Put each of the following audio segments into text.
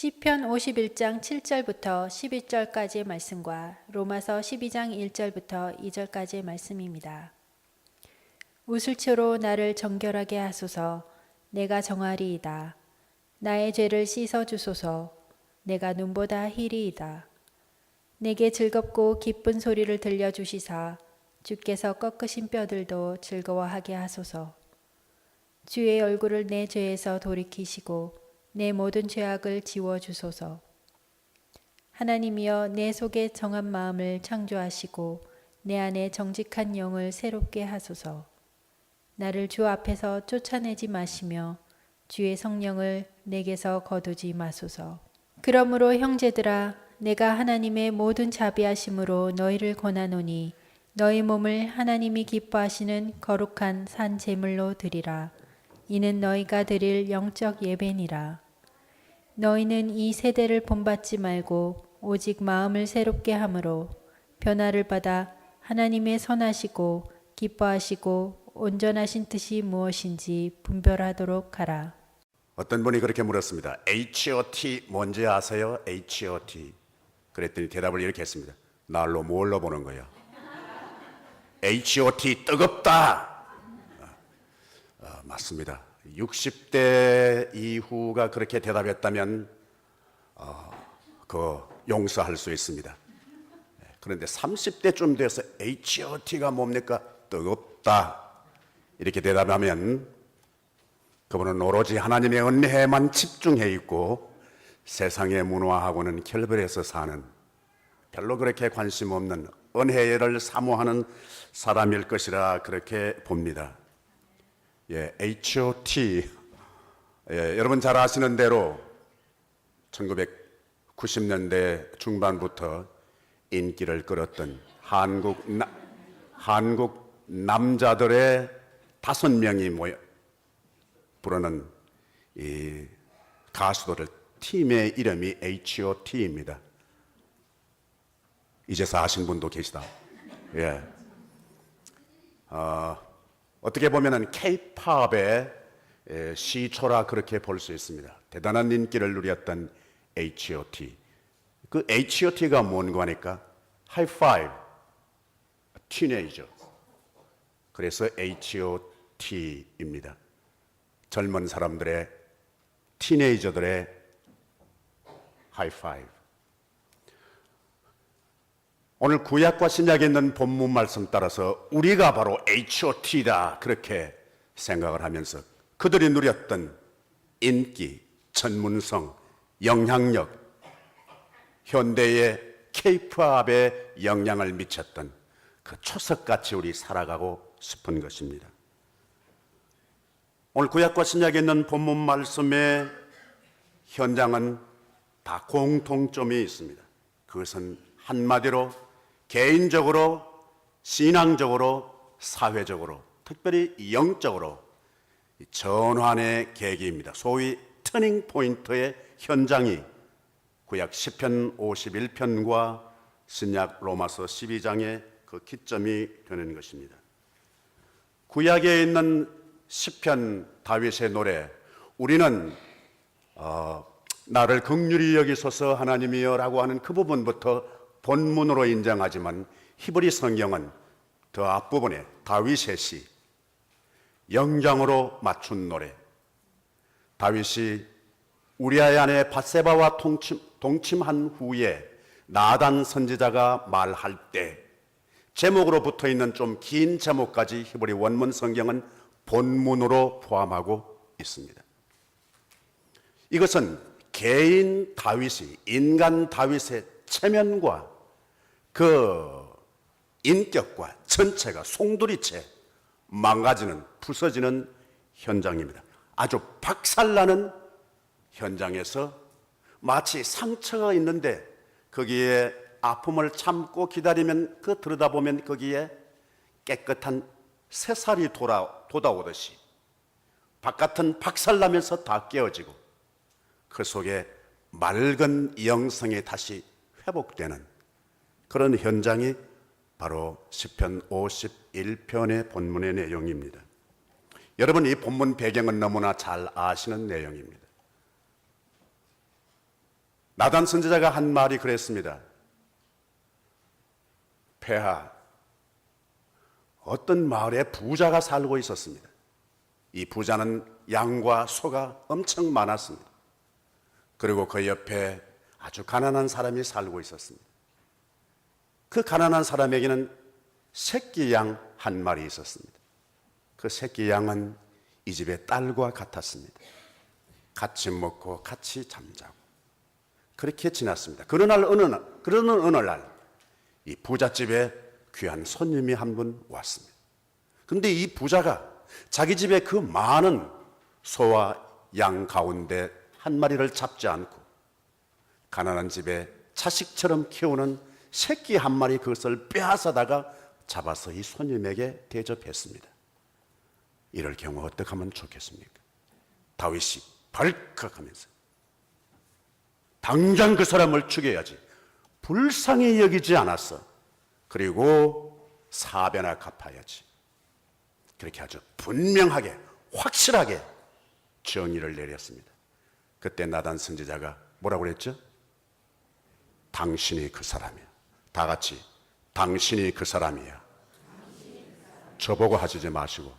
시편 51장 7절부터 11절까지의 말씀과 로마서 12장 1절부터 2절까지의 말씀입니다. 우슬초로 나를 정결하게 하소서. 내가 정하리이다. 나의 죄를 씻어 주소서. 내가 눈보다 희리이다. 내게 즐겁고 기쁜 소리를 들려주시사 주께서 꺾으신 뼈들도 즐거워하게 하소서. 주의 얼굴을 내 죄에서 돌이키시고 내 모든 죄악을 지워주소서. 하나님이여, 내 속에 정한 마음을 창조하시고 내 안에 정직한 영을 새롭게 하소서. 나를 주 앞에서 쫓아내지 마시며 주의 성령을 내게서 거두지 마소서. 그러므로 형제들아, 내가 하나님의 모든 자비하심으로 너희를 권하노니 너희 몸을 하나님이 기뻐하시는 거룩한 산 제물로 드리라. 이는 너희가 드릴 영적 예배니라. 너희는 이 세대를 본받지 말고 오직 마음을 새롭게 함으로 변화를 받아 하나님의 선하시고 기뻐하시고 온전하신 뜻이 무엇인지 분별하도록 하라. 어떤 분이 그렇게 물었습니다. H.O.T 뭔지 아세요? H.O.T. 그랬더니 대답을 이렇게 했습니다. 날로 뭘로 보는 거야? H.O.T 뜨겁다. 맞습니다. 60대 이후가 그렇게 대답했다면 그 용서할 수 있습니다. 그런데 30대쯤 돼서 H.O.T가 뭡니까? 뜨겁다. 이렇게 대답하면 그분은 오로지 하나님의 은혜에만 집중해 있고 세상의 문화하고는 결별해서 사는, 별로 그렇게 관심 없는 은혜를 사모하는 사람일 것이라 그렇게 봅니다. H.O.T. 여러분 잘 아시는 대로 1990년대 중반부터 인기를 끌었던 한국 남자들의 5명이 모여 부르는 이 가수들의 팀의 이름이 H.O.T입니다. 이제서 아신 분도 계시다. 어떻게 보면은 K-팝의 시초라 그렇게 볼 수 있습니다. 대단한 인기를 누렸던 H.O.T. 그 H.O.T가 뭔가 하니까 하이파이브, 티네이저. 그래서 H.O.T입니다. 젊은 사람들의, 티네이저들의 하이파이브. 오늘 구약과 신약에 있는 본문 말씀 따라서 우리가 바로 H.O.T다 그렇게 생각을 하면서 그들이 누렸던 인기, 전문성, 영향력, 현대의 K-팝에 영향을 미쳤던 그 초석같이 우리 살아가고 싶은 것입니다. 오늘 구약과 신약에 있는 본문 말씀의 현장은 다 공통점이 있습니다. 그것은 한마디로 개인적으로, 신앙적으로, 사회적으로, 특별히 영적으로 전환의 계기입니다. 소위 터닝 포인트의 현장이 구약 시편 51편과 신약 로마서 12장의 그 기점이 되는 것입니다. 구약에 있는 시편 다윗의 노래, 우리는 나를 긍휼히 여기소서 하나님이여 라고 하는 그 부분부터 본문으로 인정하지만 히브리 성경은 더 앞부분에 다윗의 시, 영장으로 맞춘 노래, 다윗이 우리아의 아내 밧세바와 동침한 후에 나단 선지자가 말할 때 제목으로 붙어있는 좀 긴 제목까지 히브리 원문 성경은 본문으로 포함하고 있습니다. 이것은 개인 다윗이, 인간 다윗의 체면과 그 인격과 전체가 송두리째 망가지는, 부서지는 현장입니다. 아주 박살나는 현장에서 마치 상처가 있는데 거기에 아픔을 참고 기다리면 들여다보면 거기에 깨끗한 새살이 돋아오듯이 바깥은 박살나면서 다 깨어지고 그 속에 맑은 영성이 다시 회복되는 그런 현장이 바로 시편 51편의 본문의 내용입니다. 여러분, 이 본문 배경은 너무나 잘 아시는 내용입니다. 나단 선지자가 한 말이 그랬습니다. 폐하, 어떤 마을에 부자가 살고 있었습니다. 이 부자는 양과 소가 엄청 많았습니다. 그리고 그 옆에 아주 가난한 사람이 살고 있었습니다. 그 가난한 사람에게는 새끼 양 한 마리 있었습니다. 그 새끼 양은 이 집의 딸과 같았습니다. 같이 먹고 같이 잠자고 그렇게 지났습니다. 그러는 어느 날 이 부잣집에 귀한 손님이 한 분 왔습니다. 그런데 이 부자가 자기 집에 그 많은 소와 양 가운데 한 마리를 잡지 않고 가난한 집에 자식처럼 키우는 새끼 한 마리 그것을 빼앗아다가 잡아서 이 손님에게 대접했습니다. 이럴 경우 어떻게 하면 좋겠습니까? 다윗이 벌컥하면서 당장 그 사람을 죽여야지, 불쌍히 여기지 않았어. 그리고 사배나 갚아야지. 그렇게 아주 분명하게 확실하게 정의를 내렸습니다. 그때 나단 선지자가 뭐라고 그랬죠? 당신이 그 사람이야. 다 같이 당신이 그 사람이야. 저보고 하시지 마시고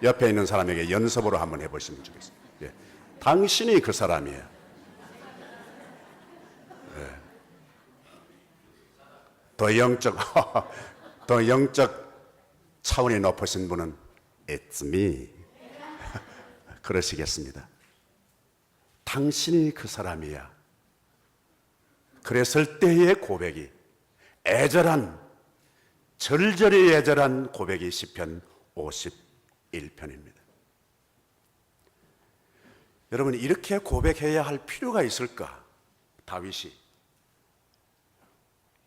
옆에 있는 사람에게 연습으로 한번 해보시면 좋겠습니다. 예. 당신이 그 사람이야. 예. 더 영적 차원이 높으신 분은 It's me. 그러시겠습니다. 당신이 그 사람이야. 그랬을 때의 고백이 애절한, 절절히 애절한 고백이 시편 51편입니다. 여러분, 이렇게 고백해야 할 필요가 있을까? 다윗이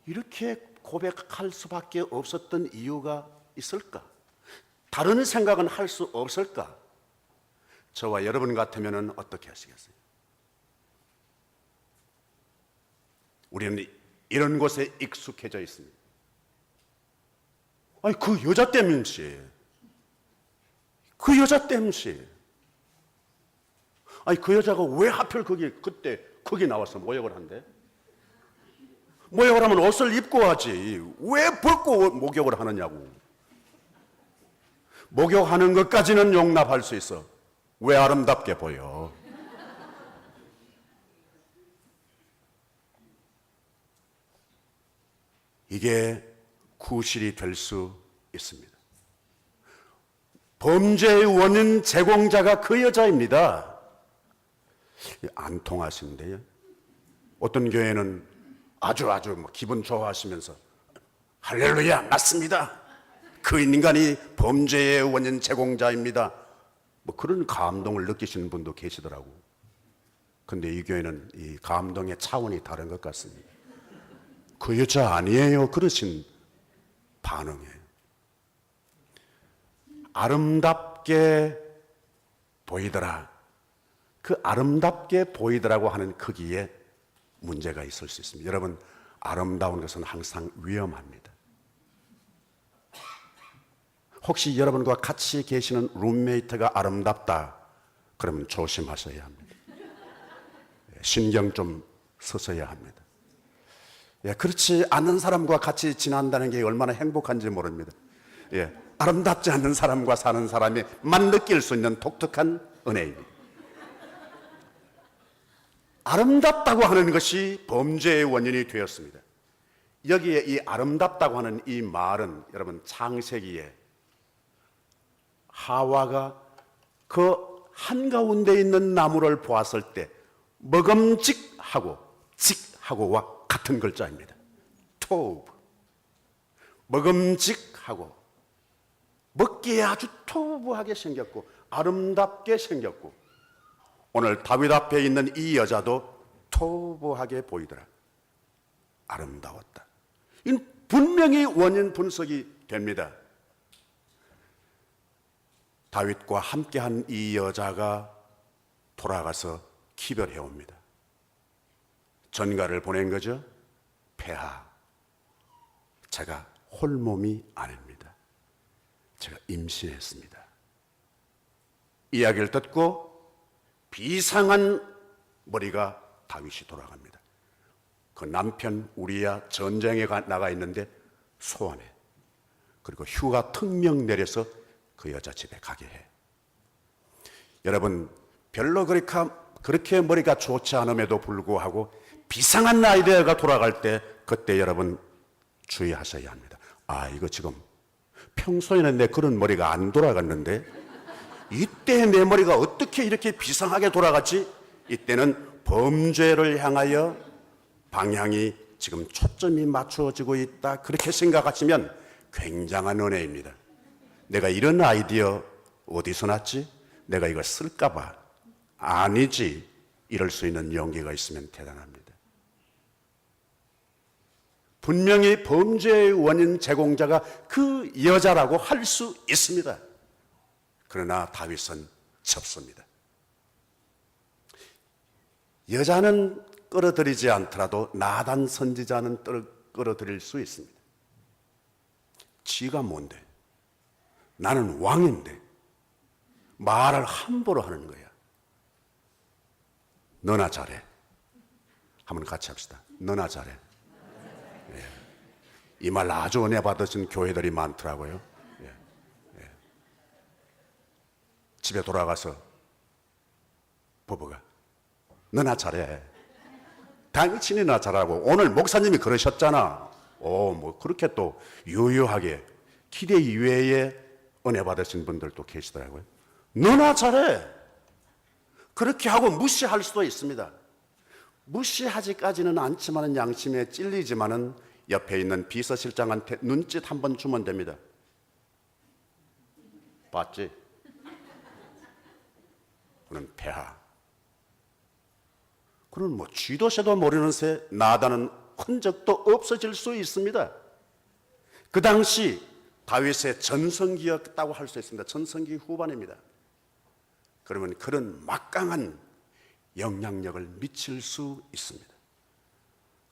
이렇게 고백할 수밖에 없었던 이유가 있을까? 다른 생각은 할 수 없을까? 저와 여러분 같으면 어떻게 하시겠어요? 우리는 이런 곳에 익숙해져 있습니다. 아니, 그 여자 때문이지. 그 여자 때문이지. 아니, 그 여자가 왜 하필 그때 거기 나와서 모욕을 한대? 모욕을 하면 옷을 입고 하지. 왜 벗고 목욕을 하느냐고. 목욕하는 것까지는 용납할 수 있어. 왜 아름답게 보여? 이게 구실이 될 수 있습니다. 범죄의 원인 제공자가 그 여자입니다. 안 통하시는데요. 어떤 교회는 아주 기분 좋아하시면서 할렐루야, 맞습니다. 그 인간이 범죄의 원인 제공자입니다. 그런 감동을 느끼시는 분도 계시더라고. 근데 이 교회는 이 감동의 차원이 다른 것 같습니다. 그 여자 아니에요. 그러신 반응이에요. 아름답게 보이더라. 그 아름답게 보이더라고 하는 크기에 문제가 있을 수 있습니다. 여러분, 아름다운 것은 항상 위험합니다. 혹시 여러분과 같이 계시는 룸메이트가 아름답다, 그러면 조심하셔야 합니다. 신경 좀 쓰셔야 합니다. 그렇지 않은 사람과 같이 지낸다는 게 얼마나 행복한지 모릅니다. 아름답지 않는 사람과 사는 사람이만 느낄 수 있는 독특한 은혜입니다. 아름답다고 하는 것이 범죄의 원인이 되었습니다. 여기에 이 아름답다고 하는 이 말은 여러분, 창세기에 하와가 그 한가운데 있는 나무를 보았을 때 먹음직하고 직하고와 같은 글자입니다. 토브. 먹음직하고 먹기에 아주 토브하게 생겼고 아름답게 생겼고, 오늘 다윗 앞에 있는 이 여자도 토브하게 보이더라. 아름다웠다. 이는 분명히 원인 분석이 됩니다. 다윗과 함께한 이 여자가 돌아가서 기별해 옵니다. 전가를 보낸 거죠. 폐하, 제가 홀몸이 아닙니다. 제가 임신했습니다. 이야기를 듣고 비상한 머리가 다윗이 돌아갑니다. 그 남편 우리야 전쟁에 나가 있는데 소환해. 그리고 휴가 특명 내려서 그 여자 집에 가게 해. 여러분, 별로 그렇게 머리가 좋지 않음에도 불구하고 비상한 아이디어가 돌아갈 때 그때 여러분 주의하셔야 합니다. 아, 이거 지금 평소에는 내 그런 머리가 안 돌아갔는데 이때 내 머리가 어떻게 이렇게 비상하게 돌아갔지? 이때는 범죄를 향하여 방향이 지금 초점이 맞추어지고 있다. 그렇게 생각하시면 굉장한 은혜입니다. 내가 이런 아이디어 어디서 났지? 내가 이걸 쓸까봐. 아니지. 이럴 수 있는 용기가 있으면 대단합니다. 분명히 범죄의 원인 제공자가 그 여자라고 할 수 있습니다. 그러나 다윗은 접습니다. 여자는 끌어들이지 않더라도 나단 선지자는 끌어들일 수 있습니다. 지가 뭔데? 나는 왕인데 말을 함부로 하는 거야. 너나 잘해. 한번 같이 합시다. 너나 잘해. 예. 이 말 아주 은혜 받으신 교회들이 많더라고요. 예. 예. 집에 돌아가서 부부가 너나 잘해. 당신이 나 잘하고 오늘 목사님이 그러셨잖아. 뭐 그렇게 또 유유하게 기대 이외에 은혜 받으신 분들도 계시더라고요. 너나 잘해. 그렇게 하고 무시할 수도 있습니다. 무시하지까지는 않지만은 양심에 찔리지만은 옆에 있는 비서실장한테 눈짓 한번 주면 됩니다. 봤지? 그는 폐하. 그는 뭐 쥐도 새도 모르는 새 나다는 흔적도 없어질 수 있습니다. 그 당시 다윗의 전성기였다고 할 수 있습니다. 전성기 후반입니다. 그러면 그런 막강한 영향력을 미칠 수 있습니다.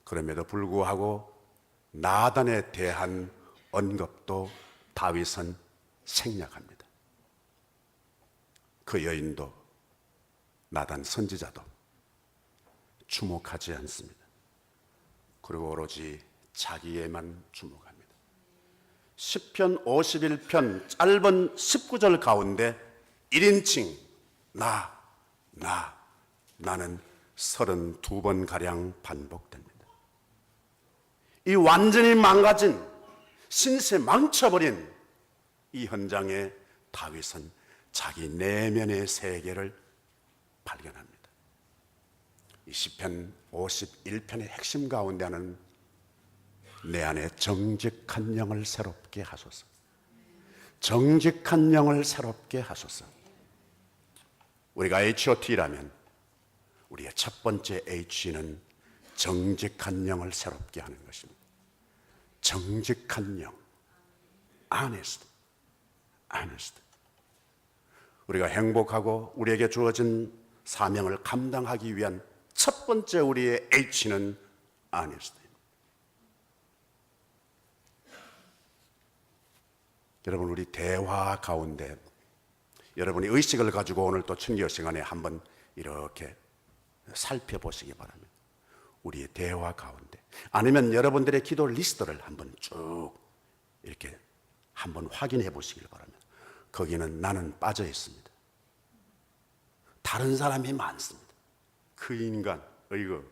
그럼에도 불구하고 나단에 대한 언급도 다윗은 생략합니다. 그 여인도 나단 선지자도 주목하지 않습니다. 그리고 오로지 자기에만 주목합니다. 시편 51편 짧은 19절 가운데 1인칭 나는 32번가량 반복됩니다. 이 완전히 망가진 신세 망쳐버린 이 현장에 다윗은 자기 내면의 세계를 발견합니다. 이 시편 51편의 핵심 가운데 하는 내 안에 정직한 영을 새롭게 하소서. 정직한 영을 새롭게 하소서. 우리가 H.O.T라면 우리의 첫 번째 H는 정직한 영을 새롭게 하는 것입니다. 정직한 영, honest. 우리가 행복하고 우리에게 주어진 사명을 감당하기 위한 첫 번째 우리의 H는 honest. 여러분, 우리 대화 가운데 여러분이 의식을 가지고 오늘 또 청교 시간에 한번 이렇게 살펴보시기 바랍니다. 우리의 대화 가운데 아니면 여러분들의 기도 리스트를 한번 쭉 이렇게 한번 확인해 보시길 바랍니다. 거기는 나는 빠져 있습니다. 다른 사람이 많습니다. 그 인간, 어이구,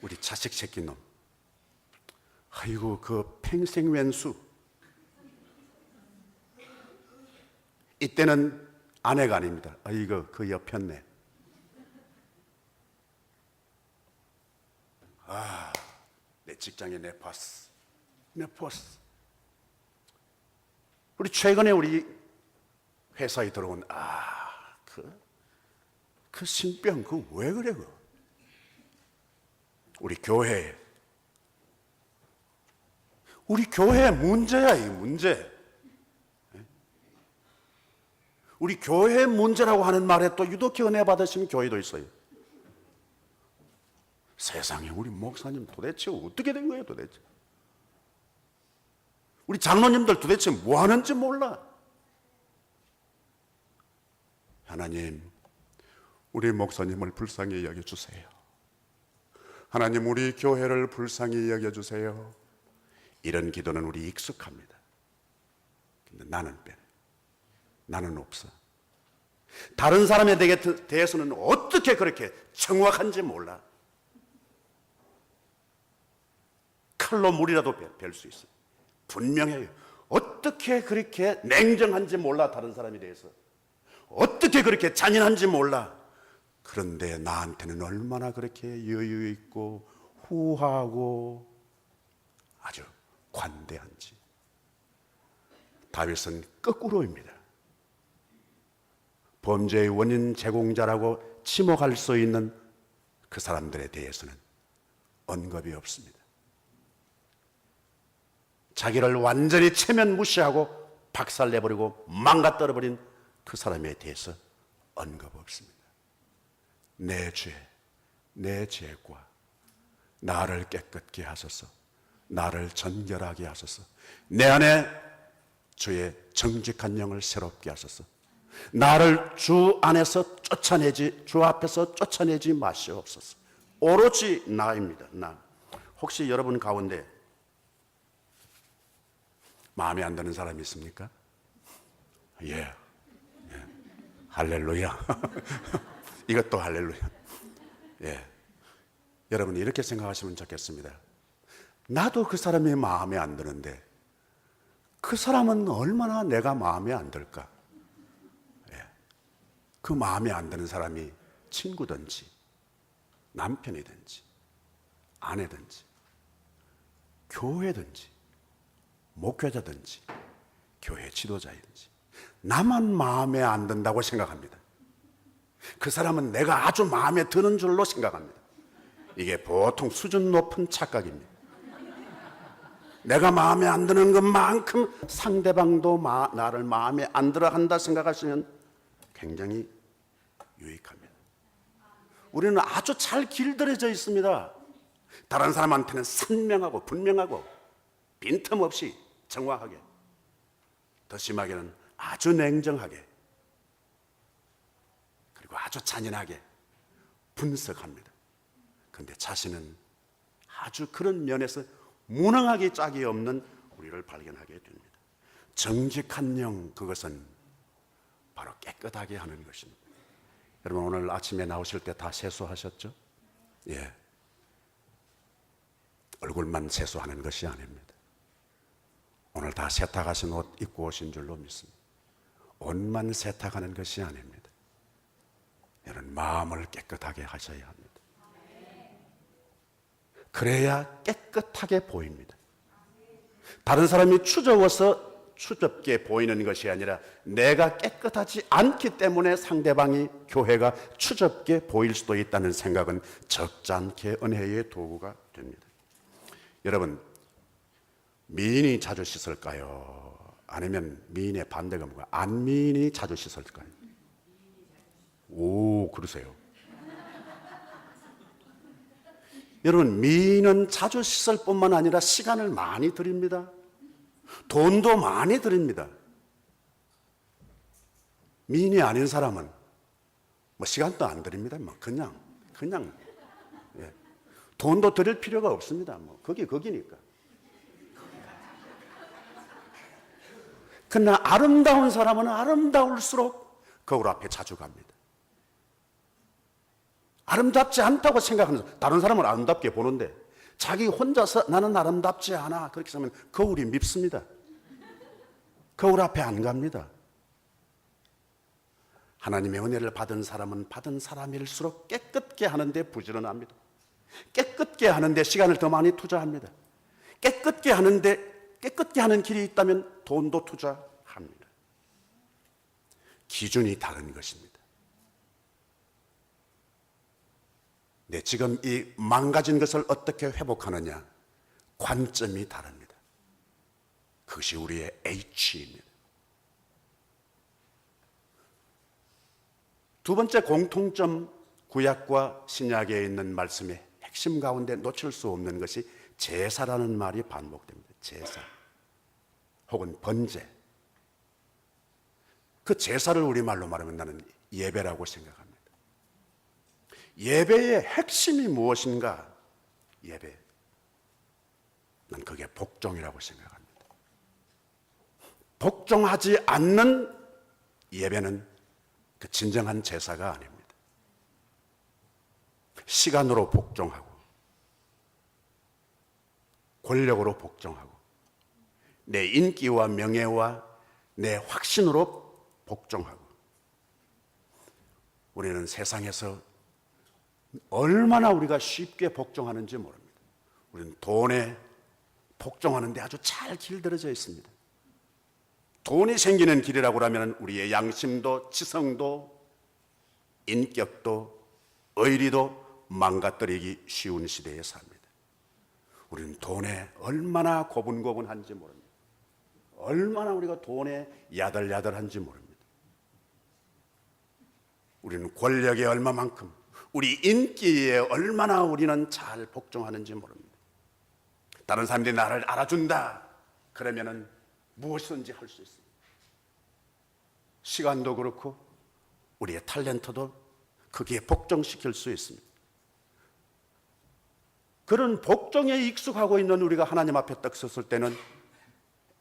우리 자식 새끼 놈, 아이고 그 팽생왼수. 이때는 아내가 아닙니다. 아이고 그 옆였네. 내 직장의 내 보스. 우리 최근에 우리 회사에 들어온 그 신병 그 왜 그래 그? 우리 교회 문제야, 이 문제. 우리 교회 문제라고 하는 말에 또 유독히 은혜 받으신 교회도 있어요. 세상에 우리 목사님 도대체 어떻게 된 거예요 도대체? 우리 장로님들 도대체 뭐 하는지 몰라. 하나님, 우리 목사님을 불쌍히 여겨주세요. 하나님 우리 교회를 불쌍히 여겨주세요. 이런 기도는 우리 익숙합니다. 근데 나는 빼. 나는 없어. 다른 사람에 대해서는 어떻게 그렇게 정확한지 몰라. 칼로 물이라도 벨 수 있어요. 분명해요. 어떻게 그렇게 냉정한지 몰라. 다른 사람에 대해서 어떻게 그렇게 잔인한지 몰라. 그런데 나한테는 얼마나 그렇게 여유 있고 후하고 아주 관대한지. 다윗은 거꾸로입니다. 범죄의 원인 제공자라고 지목할 수 있는 그 사람들에 대해서는 언급이 없습니다. 자기를 완전히 체면 무시하고 박살내버리고 망가뜨려버린 그 사람에 대해서 언급 없습니다. 내 죄, 내 죄과 나를 깨끗게 하소서, 나를 정결하게 하소서, 내 안에 주의 정직한 영을 새롭게 하소서, 나를 주 안에서 쫓아내지, 주 앞에서 쫓아내지 마시옵소서. 오로지 나입니다. 나. 혹시 여러분 가운데 마음에 안 드는 사람이 있습니까? 예. 할렐루야. 이것도 할렐루야. 예. 여러분 이렇게 생각하시면 좋겠습니다. 나도 그 사람이 마음에 안 드는데 그 사람은 얼마나 내가 마음에 안 들까? 예. 그 마음에 안 드는 사람이 친구든지 남편이든지 아내든지 교회든지 목회자든지 교회 지도자든지 나만 마음에 안 든다고 생각합니다. 그 사람은 내가 아주 마음에 드는 줄로 생각합니다. 이게 보통 수준 높은 착각입니다. 내가 마음에 안 드는 것만큼 상대방도 나를 마음에 안 들어 한다 생각하시면 굉장히 유익합니다. 우리는 아주 잘 길들여져 있습니다. 다른 사람한테는 선명하고 분명하고 빈틈없이 정확하게, 더 심하게는 아주 냉정하게, 그리고 아주 잔인하게 분석합니다. 그런데 자신은 아주 그런 면에서 무능하기 짝이 없는 우리를 발견하게 됩니다. 정직한 영, 그것은 바로 깨끗하게 하는 것입니다. 여러분 오늘 아침에 나오실 때 다 세수하셨죠? 예. 얼굴만 세수하는 것이 아닙니다. 오늘 다 세탁하신 옷 입고 오신 줄로 믿습니다. 옷만 세탁하는 것이 아닙니다. 여러분 마음을 깨끗하게 하셔야 합니다. 그래야 깨끗하게 보입니다. 다른 사람이 추저워서 추접게 보이는 것이 아니라 내가 깨끗하지 않기 때문에 상대방이, 교회가 추접게 보일 수도 있다는 생각은 적잖게 은혜의 도구가 됩니다. 여러분 미인이 자주 씻을까요? 아니면 미인의 반대가 뭔가 안미인이 자주 씻을까요? 오, 그러세요. 여러분 미인은 자주 씻을 뿐만 아니라 시간을 많이 들입니다. 돈도 많이 들입니다. 미인이 아닌 사람은 뭐 시간도 안 들입니다. 뭐 그냥 예. 돈도 들일 필요가 없습니다. 뭐 거기니까. 그러나 아름다운 사람은 아름다울수록 거울 앞에 자주 갑니다. 아름답지 않다고 생각하면서 다른 사람을 아름답게 보는데 자기 혼자서 나는 아름답지 않아 그렇게 하면 거울이 밉습니다. 거울 앞에 안 갑니다. 하나님의 은혜를 받은 사람은 받은 사람일수록 깨끗게 하는데 부지런합니다. 깨끗게 하는데 시간을 더 많이 투자합니다. 깨끗게 하는 길이 있다면 돈도 투자합니다. 기준이 다른 것입니다. 네, 지금 이 망가진 것을 어떻게 회복하느냐, 관점이 다릅니다. 그것이 우리의 H입니다. 두 번째 공통점, 구약과 신약에 있는 말씀의 핵심 가운데 놓칠 수 없는 것이 제사라는 말이 반복됩니다. 제사 혹은 번제. 그 제사를 우리말로 말하면 나는 예배라고 생각합니다. 예배의 핵심이 무엇인가? 예배, 난 그게 복종이라고 생각합니다. 복종하지 않는 예배는 그 진정한 제사가 아닙니다. 시간으로 복종하고 권력으로 복종하고 내 인기와 명예와 내 확신으로 복종하고, 우리는 세상에서 얼마나 우리가 쉽게 복종하는지 모릅니다. 우리는 돈에 복종하는 데 아주 잘 길들여져 있습니다. 돈이 생기는 길이라고 하면 우리의 양심도 지성도 인격도 의리도 망가뜨리기 쉬운 시대에 삽니다. 우리는 돈에 얼마나 고분고분한지 모릅니다. 얼마나 우리가 돈에 야들야들한지 모릅니다. 우리는 권력에 얼마만큼, 우리 인기에 얼마나 우리는 잘 복종하는지 모릅니다. 다른 사람들이 나를 알아준다 그러면은 무엇이든지 할 수 있습니다. 시간도 그렇고 우리의 탤런트도 거기에 복종시킬 수 있습니다. 그런 복종에 익숙하고 있는 우리가 하나님 앞에 딱 섰을 때는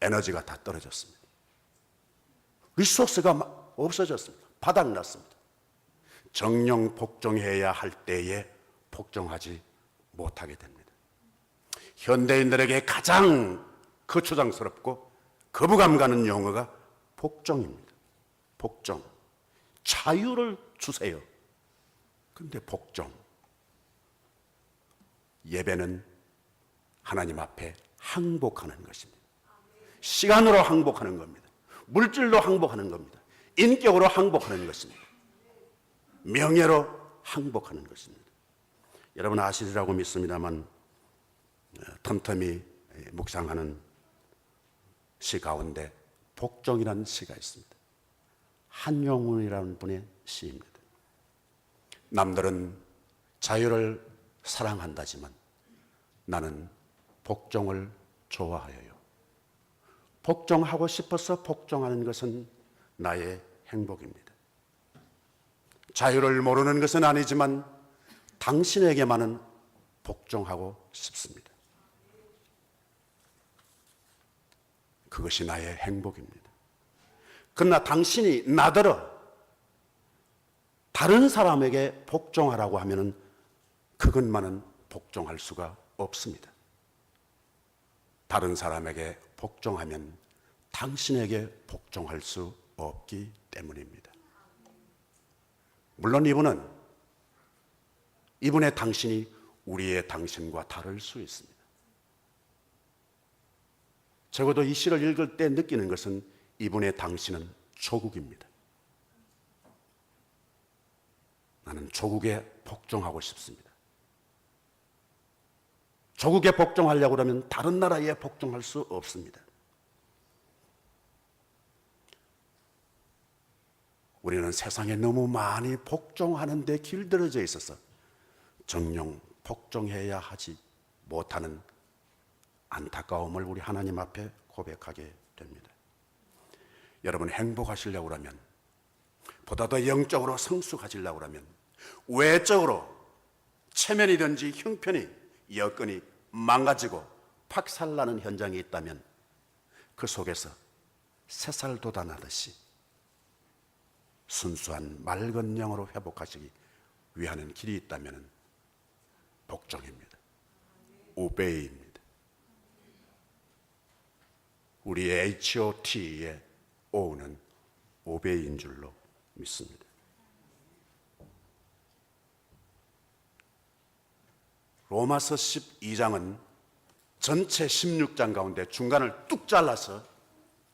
에너지가 다 떨어졌습니다. 리소스가 없어졌습니다. 바닥났습니다. 정령 복종해야 할 때에 복종하지 못하게 됩니다. 현대인들에게 가장 거추장스럽고 거부감 가는 용어가 복종입니다. 복종. 자유를 주세요. 그런데 복종. 예배는 하나님 앞에 항복하는 것입니다. 시간으로 항복하는 겁니다. 물질로 항복하는 겁니다. 인격으로 항복하는 것입니다. 명예로 항복하는 것입니다. 여러분 아시리라고 믿습니다만 틈틈이 묵상하는 시 가운데 복종이라는 시가 있습니다. 한용운이라는 분의 시입니다. 남들은 자유를 사랑한다지만 나는 복종을 좋아하여요. 복종하고 싶어서 복종하는 것은 나의 행복입니다. 자유를 모르는 것은 아니지만 당신에게만은 복종하고 싶습니다. 그것이 나의 행복입니다. 그러나 당신이 나더러 다른 사람에게 복종하라고 하면은 그것만은 복종할 수가 없습니다. 다른 사람에게 복종하면 당신에게 복종할 수 없기 때문입니다. 물론 이분의 당신이 우리의 당신과 다를 수 있습니다. 적어도 이 시를 읽을 때 느끼는 것은 이분의 당신은 조국입니다. 나는 조국에 복종하고 싶습니다. 조국에 복종하려고 하면 다른 나라에 복종할 수 없습니다. 우리는 세상에 너무 많이 복종하는 데 길들여져 있어서 정녕 복종해야 하지 못하는 안타까움을 우리 하나님 앞에 고백하게 됩니다. 여러분 행복하시려고 하면, 보다 더 영적으로 성숙하시려고 하면, 외적으로 체면이든지 형편이 여건이 망가지고 박살나는 현장이 있다면 그 속에서 새살 돋아나듯이 순수한 맑은 영으로 회복하시기 위하는 길이 있다면 복종입니다. 오베이입니다. 우리의 HOT의 O는 오베이인 줄로 믿습니다. 로마서 12장은 전체 16장 가운데 중간을 뚝 잘라서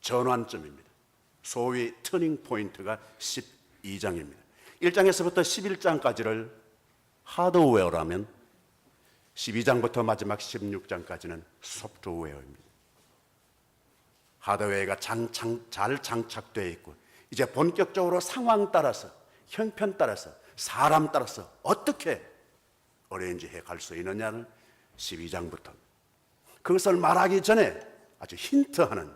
전환점입니다. 소위 터닝 포인트가 12장입니다. 1장에서부터 11장까지를 하드웨어라면 12장부터 마지막 16장까지는 소프트웨어입니다. 하드웨어가 잘 장착되어 있고 이제 본격적으로 상황 따라서, 형편 따라서, 사람 따라서 어떻게 어레인지해 갈 수 있느냐는 12장부터, 그것을 말하기 전에 아주 힌트하는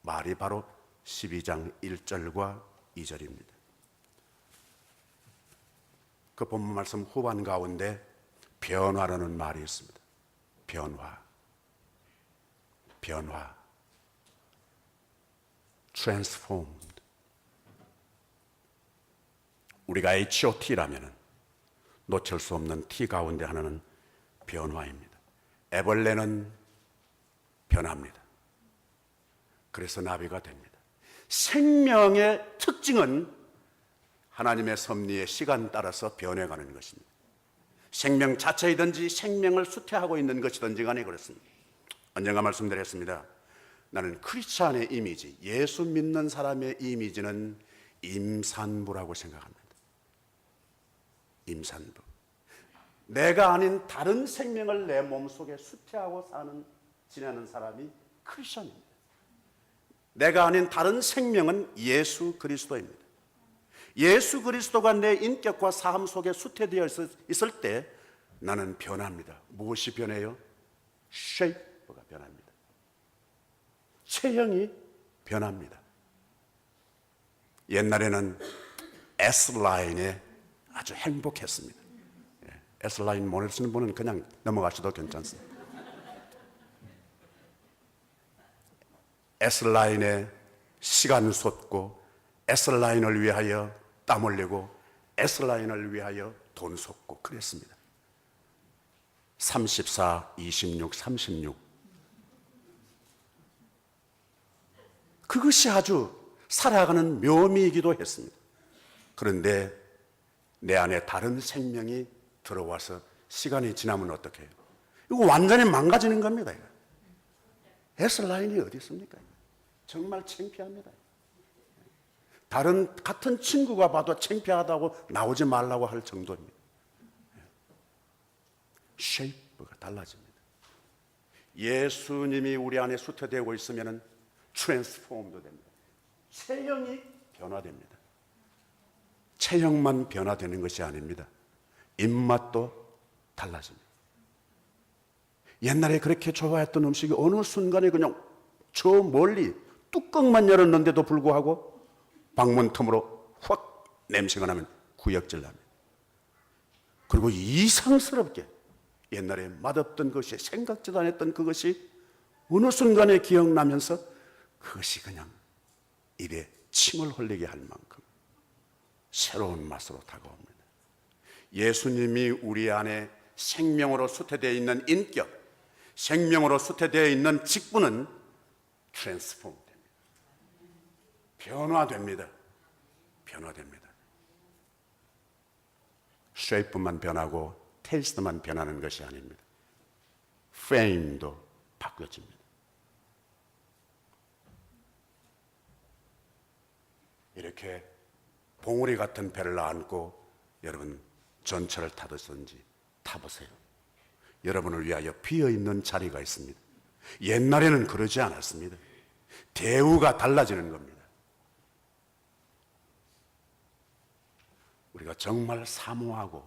말이 바로 12장 1절과 2절입니다. 그 본문 말씀 후반 가운데 변화라는 말이 있습니다. 변화, transformed. 우리가 H.O.T라면 놓칠 수 없는 T 가운데 하나는 변화입니다. 애벌레는 변합니다. 그래서 나비가 됩니다. 생명의 특징은 하나님의 섭리의 시간 따라서 변해가는 것입니다. 생명 자체이든지 생명을 수태하고 있는 것이든지 간에 그렇습니다. 언젠가 말씀드렸습니다. 나는 크리스찬의 이미지, 예수 믿는 사람의 이미지는 임산부라고 생각합니다. 임산부. 내가 아닌 다른 생명을 내 몸속에 수태하고 지내는 사람이 크리스찬입니다. 내가 아닌 다른 생명은 예수 그리스도입니다. 예수 그리스도가 내 인격과 삶 속에 수태되어 있을 때 나는 변합니다. 무엇이 변해요? 쉐이프가 변합니다. 체형이 변합니다. 옛날에는 S라인에 아주 행복했습니다. S라인 모르시는 분은 그냥 넘어가셔도 괜찮습니다. S라인에 시간 쏟고 S라인을 위하여 땀 흘리고 S라인을 위하여 돈 쏟고 그랬습니다. 34, 26, 36 그것이 아주 살아가는 묘미이기도 했습니다. 그런데 내 안에 다른 생명이 들어와서 시간이 지나면 어떻게 해요? 이거 완전히 망가지는 겁니다. 이거. S라인이 어디 있습니까? 정말 창피합니다. 같은 친구가 봐도 창피하다고 나오지 말라고 할 정도입니다. 쉐이프가 달라집니다. 예수님이 우리 안에 수태되고 있으면 트랜스폼도 됩니다. 체형이 변화됩니다. 체형만 변화되는 것이 아닙니다. 입맛도 달라집니다. 옛날에 그렇게 좋아했던 음식이 어느 순간에 그냥 저 멀리 뚜껑만 열었는데도 불구하고 방문 틈으로 확 냄새가 나면 구역질 납니다. 그리고 이상스럽게 옛날에 맛없던 것이 생각지도 않았던 그것이 어느 순간에 기억나면서 그것이 그냥 입에 침을 흘리게 할 만큼 새로운 맛으로 다가옵니다. 예수님이 우리 안에 생명으로 수태되어 있는 인격, 생명으로 수태되어 있는 직분은 트랜스폼 됩니다. 변화됩니다. 변화됩니다. 쉐이프만 변하고 테이스트만 변하는 것이 아닙니다. 프레임도 바뀌어집니다. 이렇게 봉우리 같은 배를 안고 여러분 전철을 타듯이 타보세요. 여러분을 위하여 비어있는 자리가 있습니다. 옛날에는 그러지 않았습니다. 대우가 달라지는 겁니다. 우리가 정말 사모하고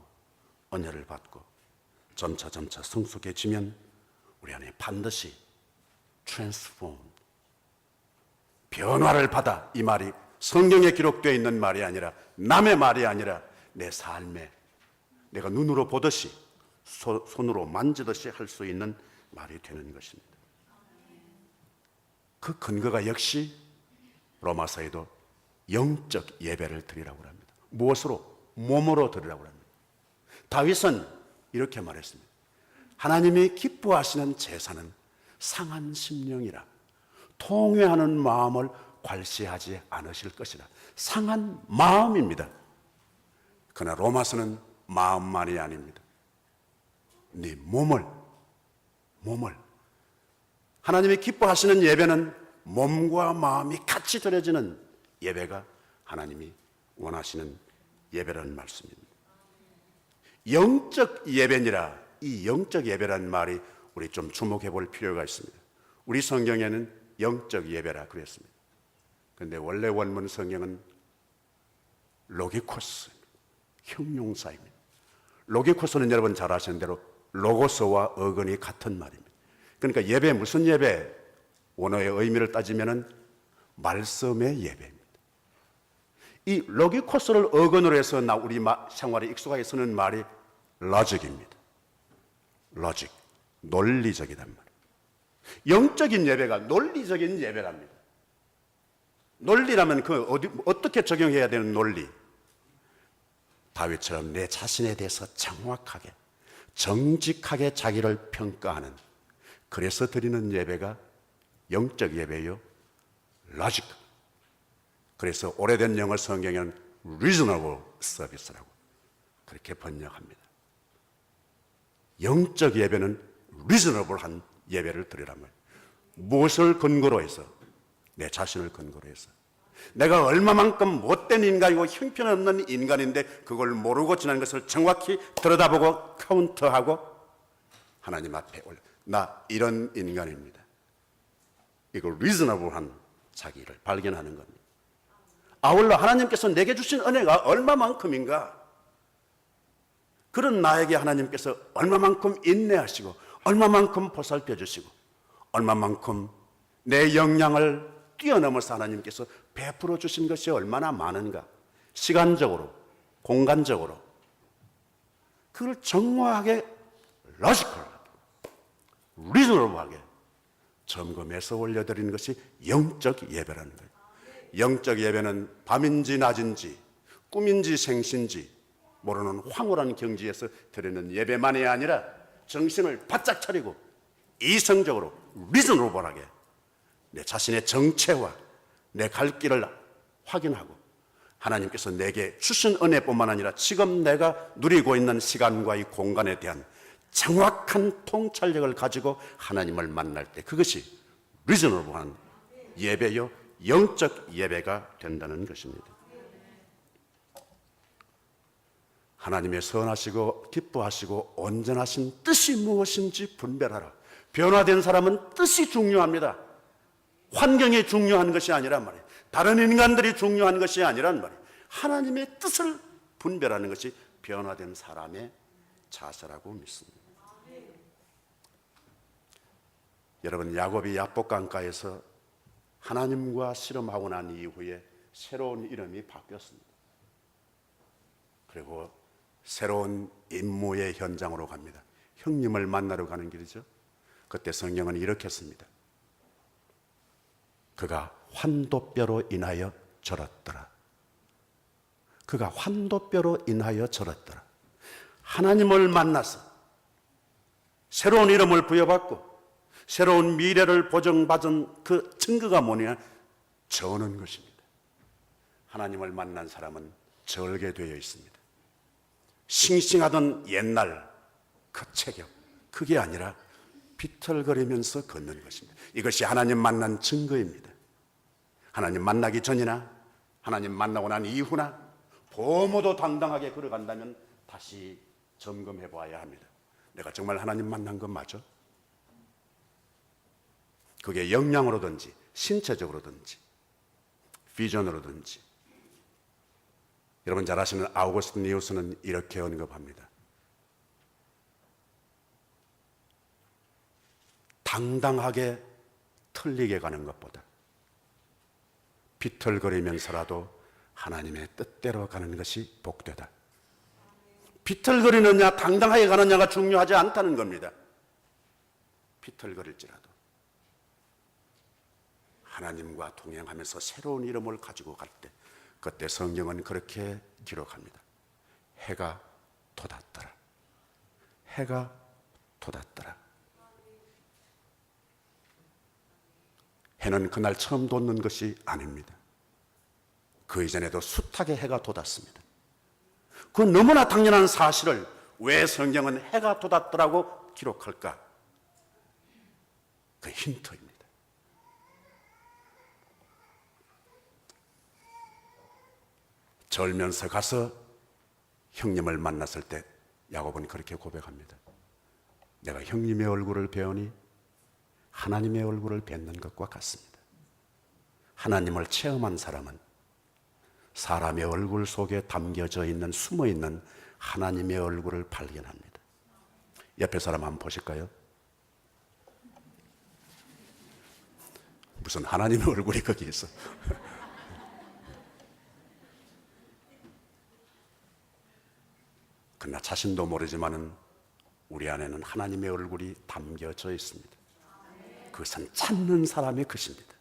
은혜를 받고 점차 성숙해지면 우리 안에 반드시 트랜스폼, 변화를 받아, 이 말이 성경에 기록되어 있는 말이 아니라 남의 말이 아니라 내 삶에 내가 눈으로 보듯이 손으로 만지듯이 할 수 있는 말이 되는 것입니다. 그 근거가 역시 로마서에도 영적 예배를 드리라고 합니다. 무엇으로? 몸으로 드리라고 합니다. 다윗은 이렇게 말했습니다. 하나님이 기뻐하시는 제사는 상한 심령이라 통회하는 마음을 괄시하지 않으실 것이라. 상한 마음입니다. 그러나 로마서는 마음만이 아닙니다. 네 몸을 하나님이 기뻐하시는 예배는 몸과 마음이 같이 드려지는 예배가 하나님이 원하시는 예배라는 말씀입니다. 영적 예배니라. 이 영적 예배라는 말이 우리 좀 주목해 볼 필요가 있습니다. 우리 성경에는 영적 예배라 그랬습니다. 그런데 원래 원문 성경은 로기코스, 형용사입니다. 로기코스는 여러분 잘 아시는 대로 로고스와 어근이 같은 말입니다. 그러니까 예배, 무슨 예배? 원어의 의미를 따지면 말씀의 예배입니다. 이 로기코스를 어근으로 해서 우리 생활에 익숙하게 쓰는 말이 로직입니다. 로직, 논리적이단 말이에요. 영적인 예배가 논리적인 예배랍니다. 논리라면 어떻게 적용해야 되는 논리? 다윗처럼 내 자신에 대해서 정확하게, 정직하게 자기를 평가하는, 그래서 드리는 예배가 영적 예배요, 로직. 그래서 오래된 영어 성경에는 reasonable service라고 그렇게 번역합니다. 영적 예배는 reasonable한 예배를 드리란 말이에요. 무엇을 근거로 해서? 내 자신을 근거로 해서. 내가 얼마만큼 못된 인간이고 형편없는 인간인데 그걸 모르고 지난 것을 정확히 들여다보고 카운터하고 하나님 앞에 올려. 나 이런 인간입니다. 이거 리즈너블한 자기를 발견하는 겁니다. 아울러 하나님께서 내게 주신 은혜가 얼마만큼인가? 그런 나에게 하나님께서 얼마만큼 인내하시고 얼마만큼 보살펴 주시고 얼마만큼 내 역량을 뛰어넘어서 하나님께서 베풀어 주신 것이 얼마나 많은가? 시간적으로, 공간적으로 그걸 정확하게 로지컬하게, 리즈너블하게 점검해서 올려드리는 것이 영적 예배라는 거예요. 영적 예배는 밤인지 낮인지 꿈인지 생신지 모르는 황홀한 경지에서 드리는 예배만이 아니라 정신을 바짝 차리고 이성적으로 리즈너블하게 내 자신의 정체와 내 갈 길을 확인하고 하나님께서 내게 주신 은혜뿐만 아니라 지금 내가 누리고 있는 시간과 이 공간에 대한 정확한 통찰력을 가지고 하나님을 만날 때 그것이 리즈너블한 예배요 영적 예배가 된다는 것입니다. 하나님의 선하시고 기뻐하시고 온전하신 뜻이 무엇인지 분별하라. 변화된 사람은 뜻이 중요합니다. 환경이 중요한 것이 아니란 말이에요. 다른 인간들이 중요한 것이 아니란 말이에요. 하나님의 뜻을 분별하는 것이 변화된 사람의 자세라고 믿습니다. 여러분, 야곱이 야복강가에서 하나님과 씨름하고 난 이후에 새로운 이름이 바뀌었습니다. 그리고 새로운 임무의 현장으로 갑니다. 형님을 만나러 가는 길이죠. 그때 성경은 이렇게 씁니다. 그가 환도뼈로 인하여 절었더라. 그가 환도뼈로 인하여 절었더라. 하나님을 만나서 새로운 이름을 부여받고 새로운 미래를 보증받은 그 증거가 뭐냐? 저는 것입니다. 하나님을 만난 사람은 절게 되어 있습니다. 싱싱하던 옛날 그 체격, 그게 아니라 비틀거리면서 걷는 것입니다. 이것이 하나님 만난 증거입니다. 하나님 만나기 전이나 하나님 만나고 난 이후나 보모도 당당하게 걸어간다면 다시 점검해 봐야 합니다. 내가 정말 하나님 만난 건 맞아? 그게 역량으로든지 신체적으로든지 비전으로든지. 여러분 잘 아시는 아우구스틴 니우스는 이렇게 언급합니다. 당당하게 틀리게 가는 것보다 비틀거리면서라도 하나님의 뜻대로 가는 것이 복되다. 비틀거리느냐 당당하게 가느냐가 중요하지 않다는 겁니다. 비틀거릴지라도 하나님과 동행하면서 새로운 이름을 가지고 갈 때 그때 성경은 그렇게 기록합니다. 해가 돋았더라. 해가 돋았더라. 해는 그날 처음 돋는 것이 아닙니다. 그 이전에도 숱하게 해가 돋았습니다. 그 너무나 당연한 사실을 왜 성경은 해가 돋았더라고 기록할까? 그 힌트입니다. 절면서 가서 형님을 만났을 때 야곱은 그렇게 고백합니다. 내가 형님의 얼굴을 배우니 하나님의 얼굴을 뵙는 것과 같습니다. 하나님을 체험한 사람은 사람의 얼굴 속에 담겨져 있는 숨어 있는 하나님의 얼굴을 발견합니다. 옆에 사람 한번 보실까요? 무슨 하나님의 얼굴이 거기 있어. 그러나 자신도 모르지만은 우리 안에는 하나님의 얼굴이 담겨져 있습니다. 그것은 찾는 사람의 것입니다.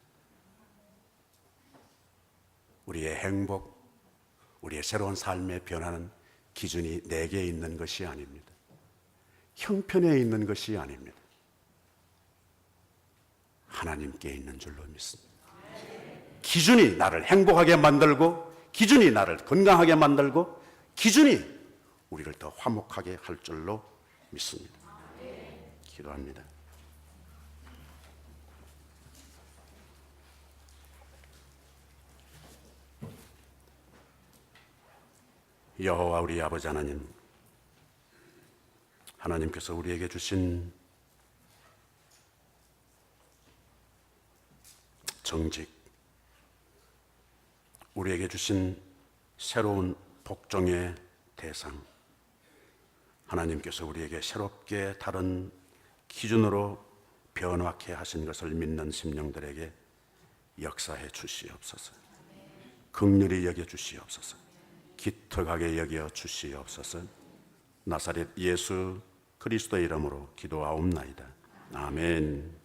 우리의 행복, 우리의 새로운 삶의 변화는 기준이 내게 있는 것이 아닙니다. 형편에 있는 것이 아닙니다. 하나님께 있는 줄로 믿습니다. 기준이 나를 행복하게 만들고, 기준이 나를 건강하게 만들고, 기준이 우리를 더 화목하게 할 줄로 믿습니다. 기도합니다. 여호와 우리 아버지 하나님, 하나님께서 우리에게 주신 정직, 우리에게 주신 새로운 복종의 대상, 하나님께서 우리에게 새롭게 다른 기준으로 변화케 하신 것을 믿는 심령들에게 역사해 주시옵소서. 긍휼히 여겨 주시옵소서. 기특하게 여겨 주시옵소서. 나사렛 예수 그리스도의 이름으로 기도하옵나이다. 아멘.